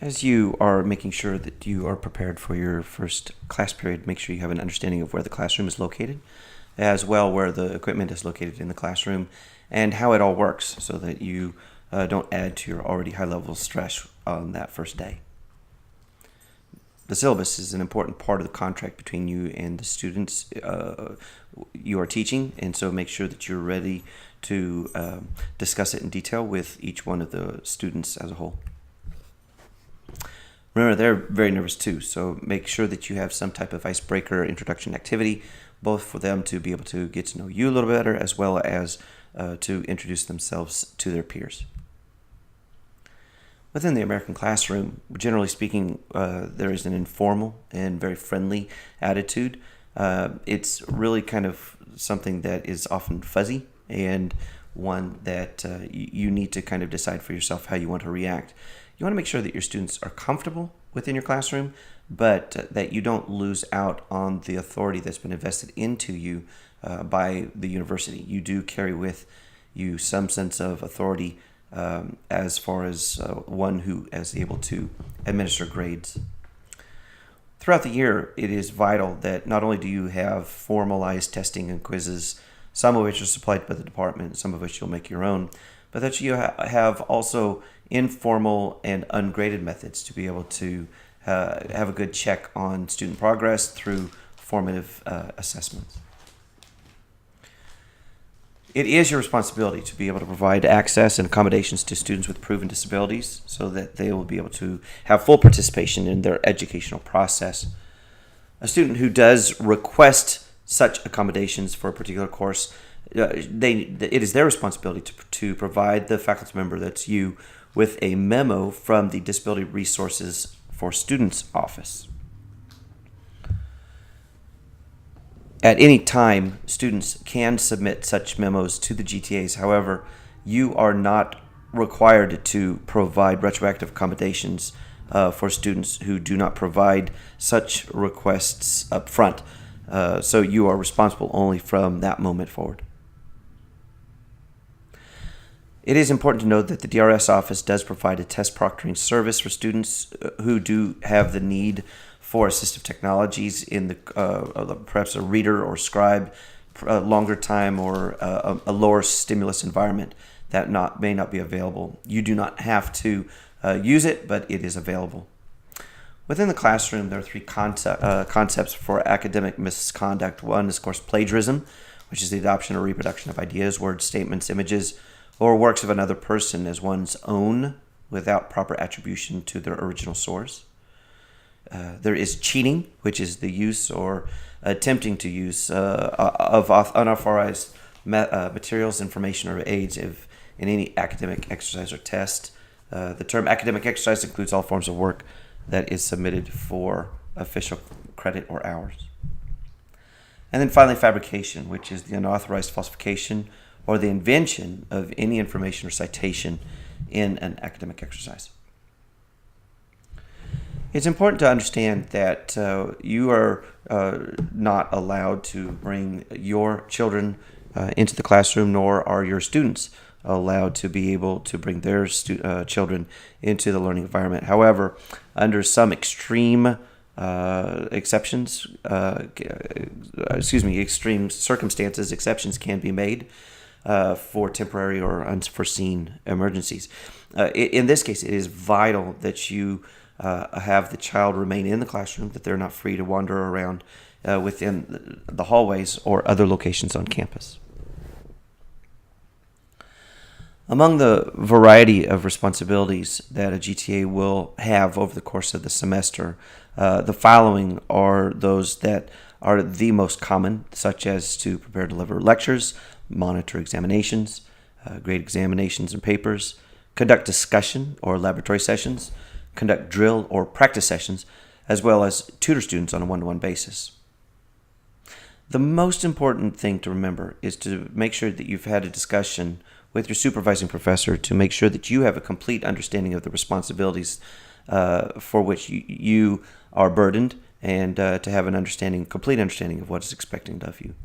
As you are making sure that you are prepared for your first class period, make sure you have an understanding of where the classroom is located, as well where the equipment is located in the classroom, and how it all works so that you don't add to your already high level of stress on that first day. The syllabus is an important part of the contract between you and the students you are teaching, and so make sure that you're ready to discuss it in detail with each one of the students as a whole. Remember, they're very nervous too, so make sure that you have some type of icebreaker introduction activity, both for them to be able to get to know you a little better, as well as to introduce themselves to their peers. Within the American classroom, generally speaking, there is an informal and very friendly attitude. It's really kind of something that is often fuzzy and one that you need to kind of decide for yourself how you want to react. You want to make sure that your students are comfortable within your classroom, but that you don't lose out on the authority that's been invested into you by the university. You do carry with you some sense of authority as far as one who is able to administer grades. Throughout the year, it is vital that not only do you have formalized testing and quizzes, some of which are supplied by the department, some of which you'll make your own, but that you have also informal and ungraded methods to be able to have a good check on student progress through formative assessments. It is your responsibility to be able to provide access and accommodations to students with proven disabilities so that they will be able to have full participation in their educational process. A student who does request such accommodations for a particular course, it is their responsibility to provide the faculty member, that's you, with a memo from the Disability Resources for Students office. At any time, students can submit such memos to the GTAs. However, you are not required to provide retroactive accommodations for students who do not provide such requests up front. So you are responsible only from that moment forward. It is important to note that the DRS office does provide a test proctoring service for students who do have the need for assistive technologies in the perhaps a reader or scribe, a longer time, or a lower stimulus environment that may not be available. You do not have to use it, but it is available. Within the classroom, there are three concepts for academic misconduct. One is, of course, plagiarism, which is the adoption or reproduction of ideas, words, statements, images, or works of another person as one's own without proper attribution to their original source. There is cheating, which is the use or attempting to use of unauthorized materials, information, or aids in any academic exercise or test. The term academic exercise includes all forms of work that is submitted for official credit or hours. And then finally, fabrication, which is the unauthorized falsification or the invention of any information or citation in an academic exercise. It's important to understand that you are not allowed to bring your children into the classroom, nor are your students allowed to be able to bring their children into the learning environment. However, under some extreme exception circumstances, exceptions can be made for temporary or unforeseen emergencies. In this case, it is vital that you have the child remain in the classroom, that they're not free to wander around within the hallways or other locations on campus. Among the variety of responsibilities that a GTA will have over the course of the semester, the following are those that are the most common, such as to prepare and deliver lectures, monitor examinations, grade examinations and papers, conduct discussion or laboratory sessions, conduct drill or practice sessions, as well as tutor students on a one-to-one basis. The most important thing to remember is to make sure that you've had a discussion with your supervising professor to make sure that you have a complete understanding of the responsibilities for which you are burdened, and to have an complete understanding of what is expected of you.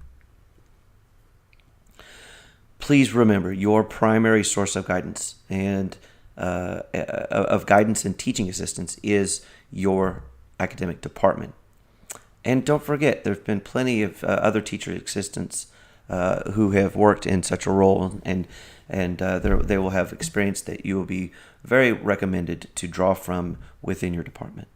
Please remember, your primary source of guidance and of guidance and teaching assistants is your academic department. And don't forget, there have been plenty of other teacher assistants who have worked in such a role, and they will have experience that you will be very recommended to draw from within your department.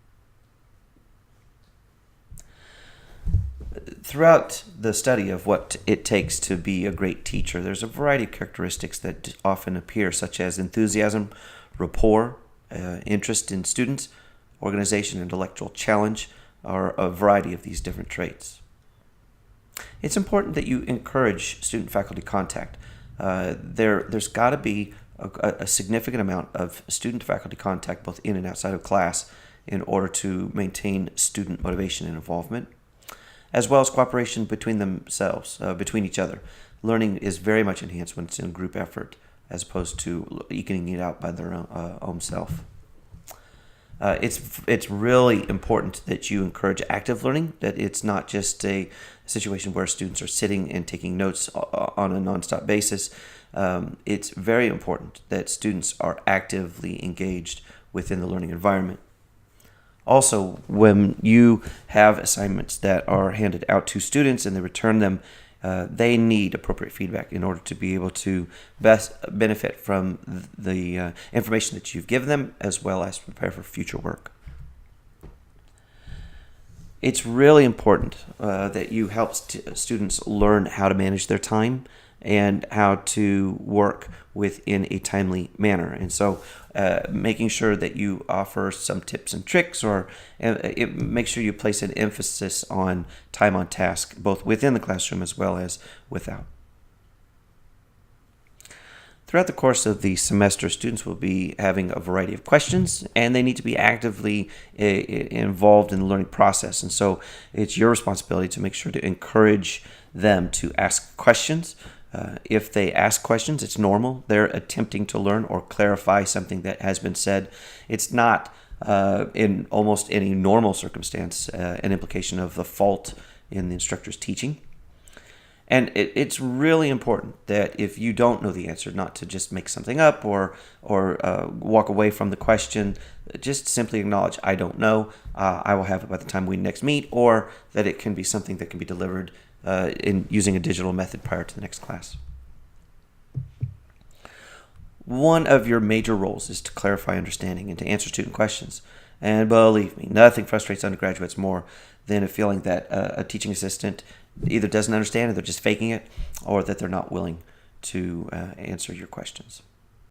Throughout the study of what it takes to be a great teacher, there's a variety of characteristics that often appear, such as enthusiasm, rapport, interest in students, organization, intellectual challenge, or a variety of these different traits. It's important that you encourage student-faculty contact. There's got to be a significant amount of student-faculty contact both in and outside of class in order to maintain student motivation and involvement, as well as cooperation between themselves, between each other. Learning is very much enhanced when it's in a group effort as opposed to eking it out by their own self. It's really important that you encourage active learning, that it's not just a situation where students are sitting and taking notes on a nonstop basis. It's very important that students are actively engaged within the learning environment. Also, when you have assignments that are handed out to students and they return them, they need appropriate feedback in order to be able to best benefit from the information that you've given them, as well as prepare for future work. It's really important that you help students learn how to manage their time and how to work within a timely manner. And so making sure that you offer some tips and tricks, or make sure you place an emphasis on time on task, both within the classroom as well as without. Throughout the course of the semester, students will be having a variety of questions, and they need to be actively involved in the learning process. And so it's your responsibility to make sure to encourage them to ask questions. If they ask questions, it's normal. They're attempting to learn or clarify something that has been said. It's not, in almost any normal circumstance, an implication of the fault in the instructor's teaching. And it's really important that if you don't know the answer, not to just make something up or walk away from the question. Just simply acknowledge, I don't know. I will have it by the time we next meet, or that it can be something that can be delivered in using a digital method prior to the next class. One of your major roles is to clarify understanding and to answer student questions. And believe me, nothing frustrates undergraduates more than a feeling that a teaching assistant either doesn't understand, or they're just faking it, or that they're not willing to answer your questions.